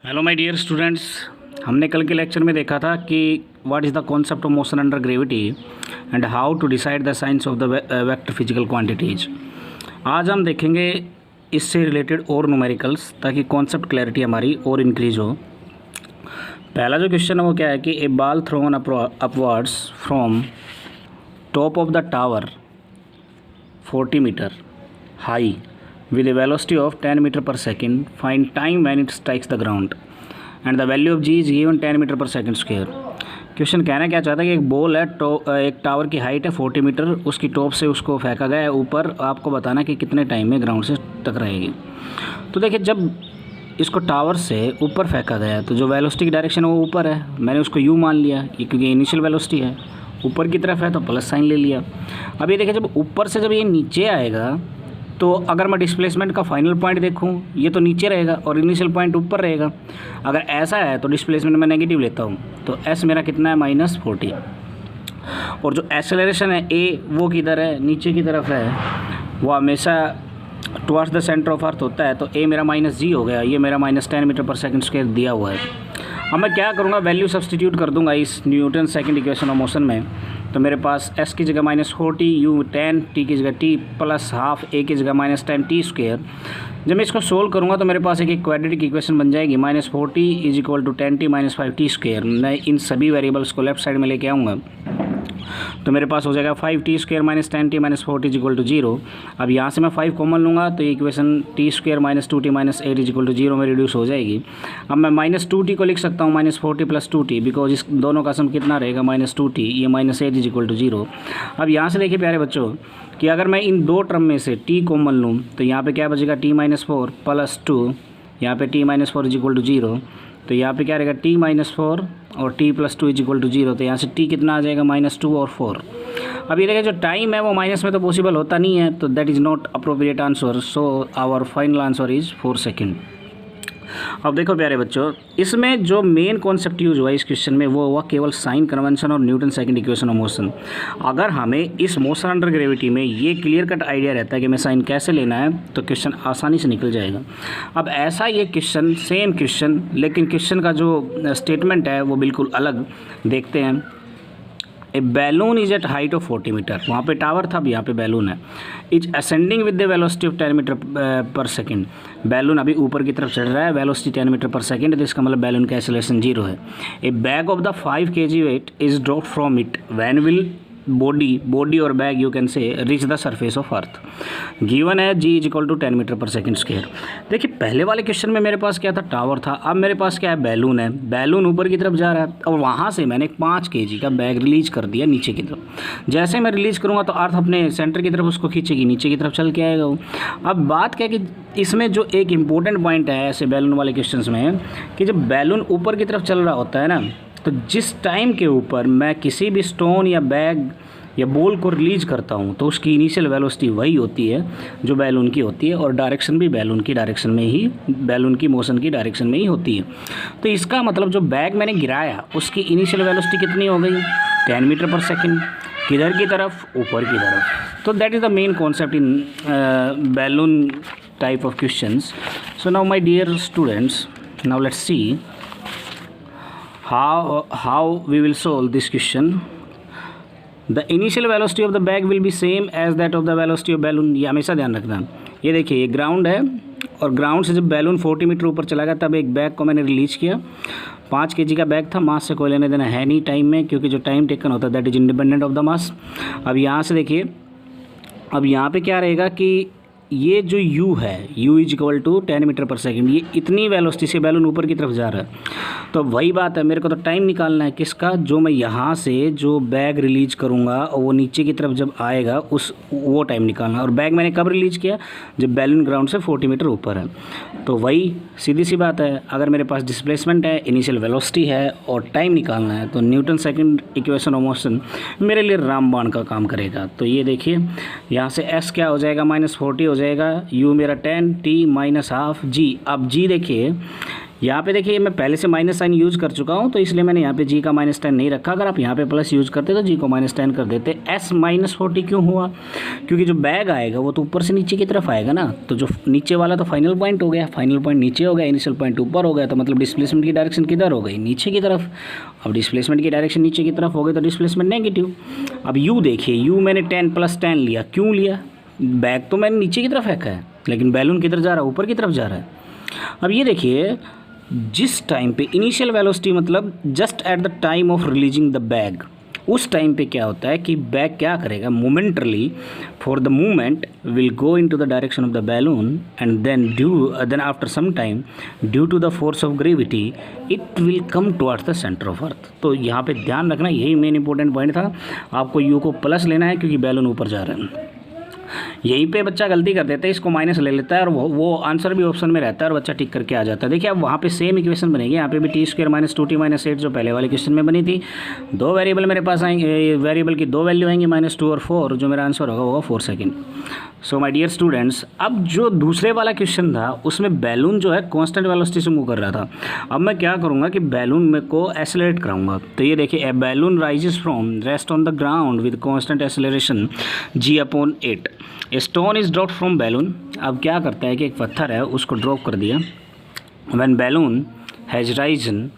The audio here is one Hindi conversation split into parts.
हेलो माय डियर स्टूडेंट्स, हमने कल के लेक्चर में देखा था कि what is the concept of motion under gravity and how to decide the science of the vector physical quantities. आज हम देखेंगे इससे रिलेटेड और न्यूमेरिकल्स ताकि कॉन्सेप्ट क्लैरिटी हमारी और इंक्रीज हो। पहला जो क्वेश्चन है वो क्या है कि a ball thrown upwards from top of the tower 40 metre high with a velocity of 10 meter per second. Find time when it strikes the ground and the value of g is given 10 meter per second square. Question कहना क्या चाहता है कि एक बॉल है एक टावर की हाइट है 40 मीटर, उसकी टॉप से उसको फेंका गया है ऊपर, आपको बताना कि कितने टाइम में ग्राउंड से टकराएगी। तो देखिए, जब इसको टावर से ऊपर फेंका गया है तो जो वेलोसिटी की डायरेक्शन है वो ऊपर है, मैंने उसको यू मान लिया क्योंकि इनिशियल वेलोसिटी है, ऊपर की तरफ है तो प्लस साइन ले लिया। अब ये देखिए, जब ऊपर से जब ये नीचे आएगा तो अगर मैं डिस्प्लेसमेंट का फाइनल पॉइंट देखूं, ये तो नीचे रहेगा और इनिशियल पॉइंट ऊपर रहेगा। अगर ऐसा है तो डिस्प्लेसमेंट मैं नेगेटिव लेता हूं, तो एस मेरा कितना है -40। और जो एक्सेलरेशन है ए वो किधर है, नीचे की तरफ है, वो हमेशा टुवर्ड्स द सेंटर ऑफ अर्थ होता है, तो ए मेरा -g हो गया, ये मेरा -10 मीटर पर सेकंड स्क्वायर दिया हुआ है। अब मैं क्या करूँगा, वैल्यू सब्सटीट्यूट कर दूंगा इस Newton second equation of motion में। तो मेरे पास s की जगह -40, u 10, t की जगह t प्लस हाफ, a की जगह -10 t स्क्वायर। जब मैं इसको सोल्व करूँगा तो मेरे पास एक क्वाड्रेटिक इक्वेशन बन जाएगी, -40 = 10t - 5t स्क्वायर। मैं इन सभी वेरिएबल्स को लेफ्ट साइड में लेके आऊँगा तो मेरे पास हो जाएगा 5t स्क्वायर -10t - 40 = 0। अब यहाँ से मैं 5 कॉमन लूँगा तो ये इक्वेशन t स्क्वायर -2t - 8 = 0 में रिड्यूस हो जाएगी। अब मैं -2t को लिख सकता हूँ -40 + 2t, बिकॉज इस दोनों का सम कितना रहेगा -2t, ये -8 = 0। अब यहाँ से देखिए प्यारे बच्चों कि अगर मैं इन दो टर्म में से t कॉमन लूँ तो यहाँ पे क्या बचेगा, t - 4 + 2, यहाँ पे t - 4 = 0, तो यहाँ पे क्या रहेगा t - 4 और t + 2 = 0। तो यहाँ से t कितना आ जाएगा, -2 और 4। अब ये देखिए, जो टाइम है वो माइनस में तो पॉसिबल होता नहीं है, तो that is not appropriate answer, so our final answer is 4 second. अब देखो प्यारे बच्चों, इसमें जो मेन कॉन्सेप्ट यूज हुआ इस क्वेश्चन में वो हुआ केवल साइन कन्वेंशन और Newton second equation of motion. अगर हमें इस मोशन अंडर ग्रेविटी में ये क्लियर कट आइडिया रहता है कि मैं साइन कैसे लेना है तो क्वेश्चन आसानी से निकल जाएगा। अब ऐसा ये क्वेश्चन, सेम क्वेश्चन, लेकिन क्वेश्चन का जो स्टेटमेंट है वो बिल्कुल अलग। देखते हैं, a balloon is at height of 40 metre, वहाँ पे टावर था, अब यहाँ पे बैलून है, is ascending with the velocity of 10 metre per second. Balloon अभी ऊपर की तरफ चढ़ रहा है, वेलोसिटी 10 मीटर पर सेकेंड, तो इसका मतलब बैलून का एक्सेलरेशन 0 है। A bag of the 5 kg weight is drop from it, when will body और bag you can say reach the surface of earth. Given है g = 10 metre per second square. देखिए, पहले वाले क्वेश्चन में मेरे पास क्या था, टावर था, अब मेरे पास क्या है, बैलून है, बैलून ऊपर की तरफ जा रहा है और वहाँ से मैंने 5 kg का बैग रिलीज कर दिया नीचे की तरफ। जैसे मैं रिलीज करूँगा तो अर्थ अपने सेंटर की तरफ उसको खींचेगी, नीचे की तरफ चल के आएगा वो। अब बात क्या है कि इसमें जो एक इम्पोर्टेंट पॉइंट है ऐसे बैलून वाले क्वेश्चन में, कि जब बैलून ऊपर की तरफ चल रहा होता है ना, तो जिस टाइम के ऊपर मैं किसी भी स्टोन या बैग या बॉल को रिलीज करता हूँ तो उसकी इनिशियल वेलोसिटी वही होती है जो बैलून की होती है, और डायरेक्शन भी बैलून की डायरेक्शन में ही, बैलून की मोशन की डायरेक्शन में ही होती है। तो इसका मतलब जो बैग मैंने गिराया उसकी इनिशियल वेलोसिटी कितनी हो गई, 10 मीटर पर सेकेंड, किधर की तरफ, ऊपर की तरफ। तो that is the main concept in balloon type of questions. So now my dear students, now let's see how we will solve this question. The initial velocity of the bag will be same as that of the velocity of balloon, ये हमेशा ध्यान रखना। ये देखिए, ये ग्राउंड है और ग्राउंड से जब बैलून 40 मीटर ऊपर चला गया तब एक बैग को मैंने रिलीज किया। 5 kg का बैग था, मास से कोई लेने देना है नहीं टाइम में, क्योंकि जो टाइम टेकन होता है that is independent of the mass. अब यहाँ से देखिए, अब यहाँ पे क्या रहेगा कि ये जो u है, u = 10 मीटर पर सेकेंड, ये इतनी वेलोसिटी से बैलून ऊपर की तरफ जा रहा है। तो वही बात है, मेरे को तो टाइम निकालना है किसका, जो मैं यहाँ से जो बैग रिलीज करूँगा और वो नीचे की तरफ जब आएगा वो टाइम निकालना है। और बैग मैंने कब रिलीज किया, जब बैलून ग्राउंड से 40 मीटर ऊपर है। तो वही सीधी सी बात है, अगर मेरे पास डिस्प्लेसमेंट है, इनिशियल वेलोसिटी है और टाइम निकालना है तो Newton second equation of motion मेरे लिए रामबाण का काम करेगा। तो ये देखिए, यहाँ से s क्या हो जाएगा, -40 हो जाएगा, u मेरा 10, t - ½ g। अब g देखिए, यहाँ पे देखिए मैं पहले से माइनस साइन यूज़ कर चुका हूँ, तो इसलिए मैंने यहाँ पे जी का -10 नहीं रखा। अगर आप यहाँ पे प्लस यूज़ करते तो जी को -10 कर देते। S -40 क्यों हुआ? क्योंकि जो बैग आएगा वो तो ऊपर से नीचे की तरफ आएगा ना, तो जो नीचे वाला तो फाइनल पॉइंट हो गया, फाइनल पॉइंट नीचे हो गया, इनिशियल पॉइंट ऊपर हो गया, तो मतलब डिस्प्लेसमेंट की डायरेक्शन किधर हो गई? नीचे की तरफ। अब डिस्प्लेसमेंट की डायरेक्शन नीचे की तरफ हो गई तो डिस्प्लेसमेंट नेगेटिव। अब यू देखिए, यू मैंने 10 + 10 लिया, क्यों लिया? बैग तो मैंने नीचे की तरफ फेंका है, लेकिन बैलून किधर जा रहा है? ऊपर की तरफ जा रहा है। अब ये देखिए, जिस टाइम पे इनिशियल वेलोसिटी मतलब just at the time of releasing the bag, उस टाइम पे क्या होता है कि बैग क्या करेगा? Momentarily for the movement will go into the direction of the balloon and then after some time due to the force of gravity it will come towards the centre of earth. तो यहाँ पे ध्यान रखना, यही मेन इंपॉर्टेंट पॉइंट था। आपको यू को प्लस लेना है क्योंकि बैलून ऊपर जा रहा है। यहीं पे बच्चा गलती कर देता है, इसको माइनस ले लेता है और वो आंसर भी ऑप्शन में रहता है और बच्चा टिक करके आ जाता है। देखिए अब वहाँ पे सेम इक्वेशन बनेगी, यहाँ पे भी t² - 2t - 8 जो पहले वाले क्वेश्चन में बनी थी। दो वेरिएबल मेरे पास आएंगे, वेरिएबल की दो वैल्यू आएंगी -2 और 4, जो मेरा आंसर होगा 4 second. So my dear students, अब जो दूसरे वाला क्वेश्चन था उसमें बैलून जो है कांस्टेंट वेलोसिटी से मूव कर रहा था। अब मैं क्या करूँगा कि बैलून में को एक्सेलरेट कराऊंगा। तो ये देखिए, a balloon rises from rest on the ground with constant acceleration g/8। A stone is dropped from balloon. अब क्या करता है कि एक पत्थर है उसको ड्रॉप कर दिया। When balloon has risen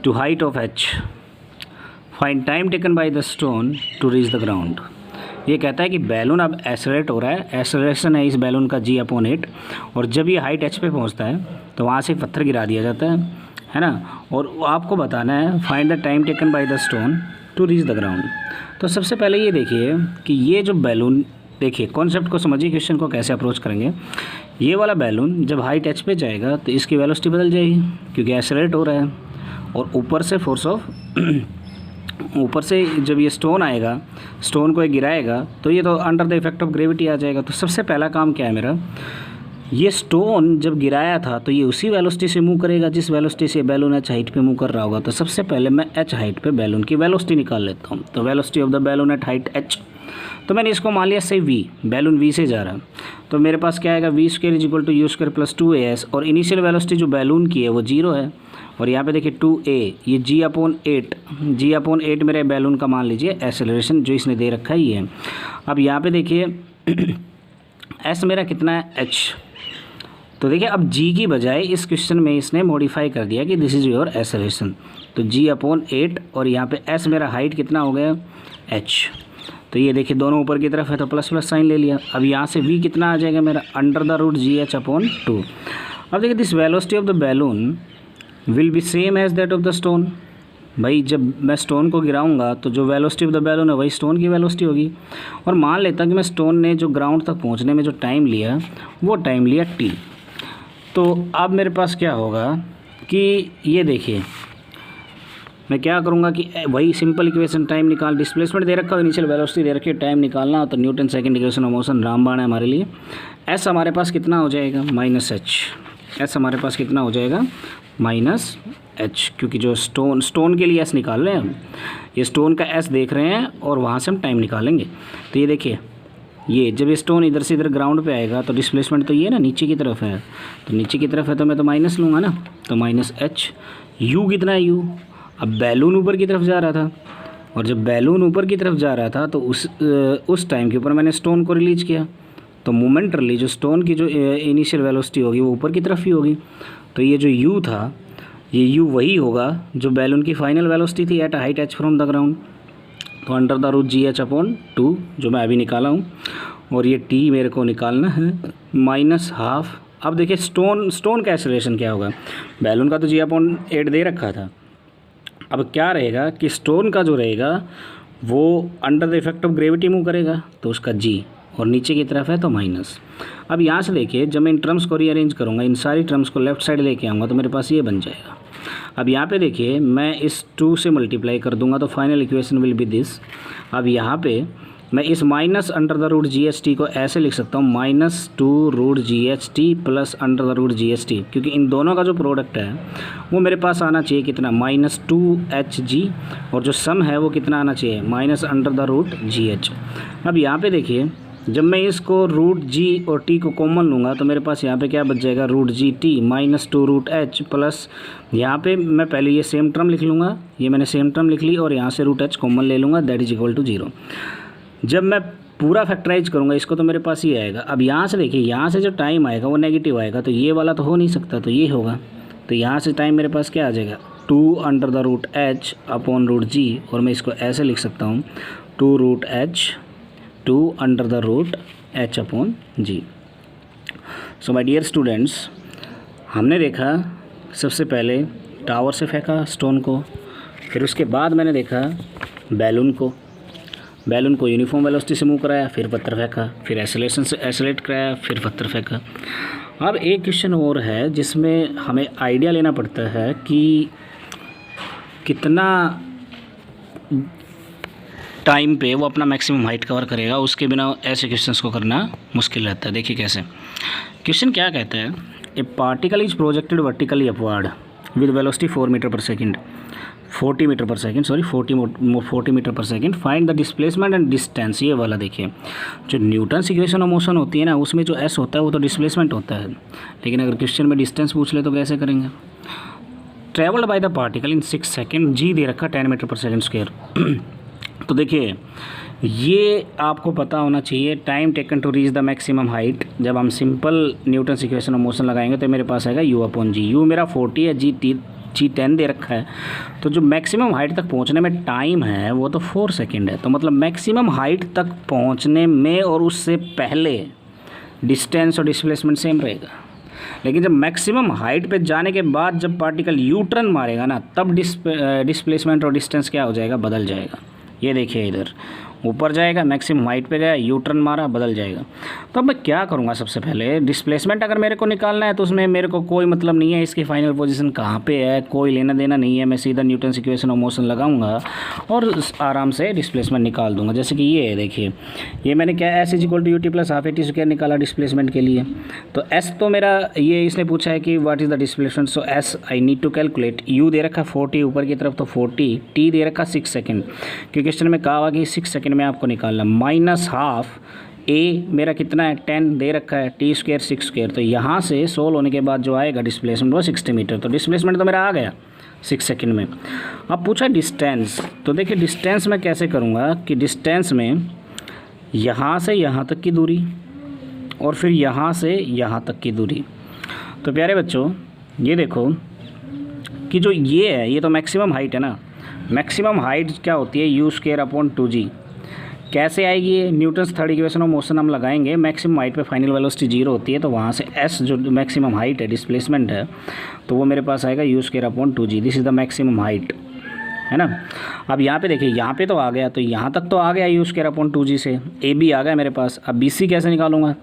to height of h, find time taken by the stone to reach the ground. ये कहता है कि बैलून अब एक्सेलरेट हो रहा है, एक्सेलरेशन है इस बैलून का g/8, और जब ये हाइट h पे पहुंचता है तो वहाँ से पत्थर गिरा दिया जाता है ना। और आपको बताना है find the time taken by the stone to reach the ground. तो सबसे पहले ये देखिए कि ये जो बैलून, देखिए कॉन्सेप्ट को समझिए, क्वेश्चन को कैसे अप्रोच करेंगे। ये वाला बैलून जब हाइट h पे जाएगा तो इसकी वेलोसिटी बदल जाएगी क्योंकि एक्सेलरेट हो रहा है, और ऊपर से फोर्स ऑफ ऊपर से जब ये स्टोन आएगा, स्टोन को ये गिराएगा तो ये तो under the effect of gravity आ जाएगा। तो सबसे पहला काम क्या है मेरा, ये स्टोन जब गिराया था तो ये उसी वेलोसिटी से मूव करेगा जिस वेलोसिटी से बैलून h हाइट पे मूव कर रहा होगा। तो सबसे पहले मैं h हाइट पे बैलून की वेलोसिटी निकाल लेता हूँ। तो velocity of the balloon at height h, तो मैंने इसको मान लिया से v, बैलून v से जा रहा है, तो मेरे पास क्या आएगा v² = u² + 2as, और इनिशियल वेलोसिटी जो बैलून की है वो 0 है। और यहाँ पे देखिए 2a, ये g/8 मेरे बैलून का मान लीजिए एक्सेलरेशन जो इसने दे रखा है ये है। अब यहाँ पे देखिए s मेरा कितना है h, तो देखिए अब g की बजाय इस क्वेश्चन में इसने मॉडिफाई कर दिया कि दिस इज़ योर एक्सेलरेशन, तो g/8, और यहाँ पे s मेरा हाइट कितना हो गया h। तो ये देखिए दोनों ऊपर की तरफ है तो प्लस साइन ले लिया। अब यहाँ से v कितना आ जाएगा मेरा, √gh/2। अब देखिए this velocity of the balloon will be same as that of the stone. भाई जब मैं स्टोन को गिराऊंगा तो जो वेलोसिटी ऑफ द बैलून है वही स्टोन की वेलोसिटी होगी। और मान लेता कि मैं स्टोन ने जो ग्राउंड तक पहुंचने में जो टाइम लिया वो टाइम लिया t। तो अब मेरे पास क्या होगा कि ये देखिए मैं क्या करूँगा कि वही सिंपल इक्वेशन, टाइम निकाल, डिस्प्लेसमेंट दे रखा है, इनिशियल वेलोसिटी दे रखी है, टाइम निकालना, तो Newton second equation of motion रामबाण है हमारे लिए। s हमारे पास कितना हो जाएगा -h, s हमारे पास कितना हो जाएगा -h, क्योंकि जो स्टोन के लिए s निकाल रहे हैं हम, ये स्टोन का s देख रहे हैं और वहाँ से हम टाइम निकालेंगे। तो ये देखिए, ये जब ये स्टोन इधर से इधर ग्राउंड पे आएगा तो डिस्प्लेसमेंट तो ये ना नीचे की तरफ है, तो नीचे की तरफ है तो मैं तो माइनस लूँगा ना, तो -h। u कितना है u, अब बैलून ऊपर की तरफ जा रहा था, और जब बैलून ऊपर की तरफ जा रहा था तो उस टाइम के ऊपर मैंने स्टोन को रिलीज किया, तो मोमेंटरली जो स्टोन की जो इनिशियल वेलोसिटी होगी वो ऊपर की तरफ ही होगी। तो ये जो u था, ये u वही होगा जो बैलून की फाइनल वेलोसिटी थी at height h from the ground, तो √gh/2 जो मैं अभी निकाला हूँ, और ये t मेरे को निकालना है -12। अब देखिए स्टोन का एक्सेलरेशन क्या होगा, बैलून का तो g/8 दे रखा था। अब क्या रहेगा कि स्टोन का जो रहेगा वो under the effect of gravity move करेगा, तो उसका g, और नीचे की तरफ है तो माइनस। अब यहाँ से देखिए जब मैं इन टर्म्स को रीअरेंज करूँगा, इन सारी टर्म्स को लेफ्ट साइड लेके आऊँगा तो मेरे पास ये बन जाएगा। अब यहाँ पे देखिए मैं इस 2 से मल्टीप्लाई कर दूँगा तो final equation will be this. अब यहाँ पे मैं इस -√GHT को ऐसे लिख सकता हूँ -2√GHT + √GHT, क्योंकि इन दोनों का जो प्रोडक्ट है वो मेरे पास आना चाहिए कितना, -2HG, और जो सम है वो कितना आना चाहिए, -√GH। अब यहाँ पे देखिए जब मैं इसको रूट जी और टी को कॉमन लूँगा तो मेरे पास यहाँ पे क्या बच जाएगा, root g t minus 2 root h plus, यहाँ पे मैं पहले ये सेम टर्म लिख लूँगा, ये मैंने सेम टर्म लिख ली और यहाँ से रूट एच कॉमन ले लूँगा, दैट इज इक्वल टू 0। जब मैं पूरा फैक्टराइज करूँगा इसको तो मेरे पास ये आएगा। अब यहाँ से देखिए, यहाँ से जो टाइम आएगा वो नेगेटिव आएगा, तो ये वाला तो हो नहीं सकता, तो ये होगा। तो यहाँ से टाइम मेरे पास क्या आ जाएगा, 2 under the root H upon root G, और मैं इसको ऐसे लिख सकता हूँ 2 root H 2 under the root H upon G. So my dear students, हमने देखा सबसे पहले टावर से फेंका स्टोन को, फिर उसके बाद मैंने देखा बैलून को यूनिफॉर्म वेलोसिटी से मूव कराया, फिर पत्थर फेंका, फिर एक्सेलरेशन से एक्सेलरेट कराया, फिर पत्थर फेंका। अब एक क्वेश्चन और है जिसमें हमें आइडिया लेना पड़ता है कि कितना टाइम पे वो अपना मैक्सिमम हाइट कवर करेगा, उसके बिना ऐसे क्वेश्चंस को करना मुश्किल रहता है। देखिए कैसे क्वेश्चन क्या कहता है, a particle is projected vertically upward with velocity 4 metre per second 40 metre per second, sorry 40 metre per second, find the displacement and distance. ये वाला देखिए, जो न्यूटन्स इक्वेशन ऑफ मोशन होती है ना, उसमें जो एस होता है वो तो डिस्प्लेसमेंट होता है, लेकिन अगर क्वेश्चन में डिस्टेंस पूछ ले तो कैसे करेंगे। Travelled by the particle in 6 second, G दे रखा 10 मीटर पर सेकेंड स्क्वायर। तो देखिए ये आपको पता होना चाहिए, time taken to reach the maximum height. जब हम simple Newton's equation of motion लगाएंगे तो मेरे पास आएगा यू अपॉन जी। यू मेरा 40 है, जी 10 दे रखा है, तो जो मैक्सिमम हाइट तक पहुंचने में टाइम है वो तो 4 सेकेंड है। तो मतलब मैक्सिमम हाइट तक पहुंचने में और उससे पहले डिस्टेंस और डिस्प्लेसमेंट सेम रहेगा, लेकिन जब मैक्सिमम हाइट पे जाने के बाद जब पार्टिकल यू टर्न मारेगा ना, तब डिस्प्लेसमेंट और डिस्टेंस क्या हो जाएगा, बदल जाएगा। ये देखिए इधर ऊपर जाएगा, मैक्सिमम हाइट पे गया, यू टर्न मारा, बदल जाएगा। तो अब मैं क्या करूँगा, सबसे पहले डिस्प्लेसमेंट अगर मेरे को निकालना है तो उसमें मेरे को कोई मतलब नहीं है इसकी फाइनल पोजीशन कहाँ पे है, कोई लेना देना नहीं है। मैं सीधा न्यूटन्स इक्वेशन ऑफ मोशन लगाऊंगा और आराम से डिस्प्लेसमेंट निकाल दूंगा। जैसे कि ये है, देखिए ये मैंने क्या, S is equal to u t plus half A T square निकाला डिस्प्लेसमेंट के लिए। तो एस तो मेरा ये इसने पूछा है कि what is the displacement, so S I need to calculate. U दे रखा 40 ऊपर की तरफ तो 40, टी दे रखा 6 सेकेंड, क्योंकि क्वेश्चन में कहा हुआ कि 6 सेकेंड में आपको निकालना, माइनस हाफ ए मेरा कितना है 10 दे रखा है, टी स्क्वायर 6 स्क्वायर। तो यहाँ से सोल्व होने के बाद जो आएगा डिस्प्लेसमेंट वो 60 मीटर। तो डिस्प्लेसमेंट तो मेरा आ गया 6 सेकेंड में। अब पूछा डिस्टेंस, तो देखिए डिस्टेंस मैं कैसे करूँगा कि डिस्टेंस में यहाँ से यहाँ तक की दूरी और फिर यहाँ से यहाँ तक की दूरी। तो प्यारे बच्चों ये देखो कि जो ये है ये तो मैक्सिमम हाइट है ना, मैक्सिमम हाइट क्या होती है, यू स्क्वायर अपॉन 2g। कैसे आएगी ये, Newton's third equation of motion हम लगाएंगे, मैक्सिमम हाइट पे फाइनल वेलोसिटी 0 होती है, तो वहाँ से s जो मैक्सिमम हाइट है, डिस्प्लेसमेंट है, तो वो मेरे पास आएगा you square upon 2g। This is the maximum height, है ना। अब यहाँ पे देखिए, यहाँ पे तो आ गया, तो यहाँ तक तो आ गया यू स्क्वायर अपॉन 2g से, ए बी आ गया मेरे पास। अब बी सी कैसे निकालूंगा,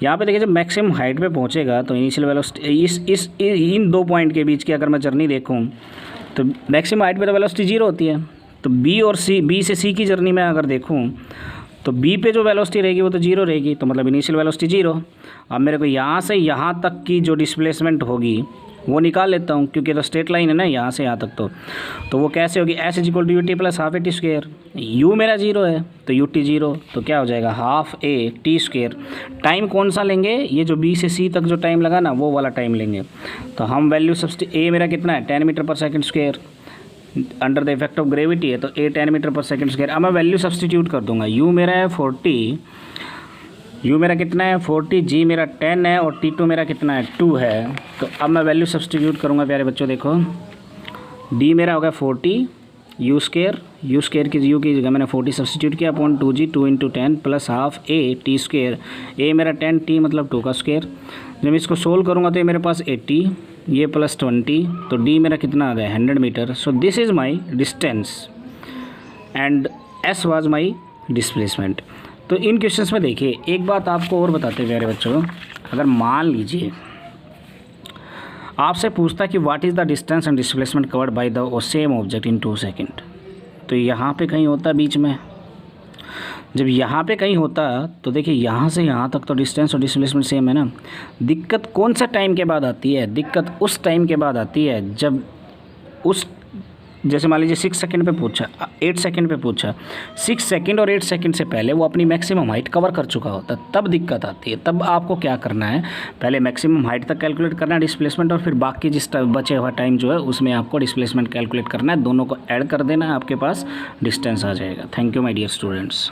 यहाँ पे देखिए जब मैक्सिमम हाइट पे पहुँचेगा तो इनिशियल वेलोसिटी इन 2 पॉइंट के बीच की अगर मैं जर्नी देखूँ तो मैक्सिमम हाइट पे तो वेलोसिटी 0 होती है। तो बी और सी, बी से सी की जर्नी में अगर देखूँ तो बी पे जो वेलोसिटी रहेगी वो तो 0 रहेगी, तो मतलब इनिशियल वेलोसिटी 0। अब मेरे को यहाँ से यहाँ तक की जो डिस्प्लेसमेंट होगी वो निकाल लेता हूँ, क्योंकि तो स्ट्रेट लाइन है ना यहाँ से यहाँ तक। तो वो कैसे होगी, S is equal to u t plus half A T square. U मेरा 0 है तो यू टी 0, तो क्या हो जाएगा half A T square. Time कौन सा लेंगे, ये जो बी से सी तक जो टाइम लगा ना वो वाला टाइम लेंगे। तो हम वैल्यू ए मेरा कितना है 10 metre per second square, under the effect of gravity है, तो ए 10 मीटर पर सेकेंड स्क्वायर। अब मैं वैल्यू सब्सटीट्यूट कर दूंगा, यू मेरा है 40, यू मेरा कितना है 40, जी मेरा 10 है और टी2 मेरा कितना है 2 है। तो अब मैं वैल्यू सब्सटीट्यूट करूँगा प्यारे बच्चों, देखो डी मेरा होगा 40 यू स्क्वायर की यू की जगह मैंने 40 सब्सटीट्यूट किया upon 2g 2 × 10 plus half A T square. A मेरा 10, टी मतलब 2 का स्क्वायर। जब इसको सोल्व करूँगा तो ये मेरे पास 80, ये प्लस 20, तो डी मेरा कितना आ गया 100 metre. So this is my distance and S was my displacement. तो इन क्वेश्चंस में देखिए एक बात आपको और बताते हैं प्यारे बच्चों, अगर मान लीजिए आपसे पूछता कि what is the distance and displacement covered by the same object in 2 second, तो यहाँ पे कहीं होता बीच में। जब यहाँ पे कहीं होता तो देखिए यहाँ से यहाँ तक तो डिस्टेंस और डिस्प्लेसमेंट सेम है ना। दिक्कत कौन सा टाइम के बाद आती है, दिक्कत उस टाइम के बाद आती है जब उस जैसे मान लीजिए 6 सेकंड पे पूछा, 8 सेकंड पे पूछा, 6 सेकंड और 8 सेकंड से पहले वो अपनी मैक्सिमम हाइट कवर कर चुका होता, तब दिक्कत आती है। तब आपको क्या करना है, पहले मैक्सिमम हाइट तक कैलकुलेट करना है डिस्प्लेसमेंट, और फिर बाकी जिस बचे हुआ टाइम जो है उसमें आपको डिस्प्लेसमेंट कैलकुलेट करना है। दोनों को ऐड कर देना है, आपके पास डिस्टेंस आ जाएगा। Thank you my dear students.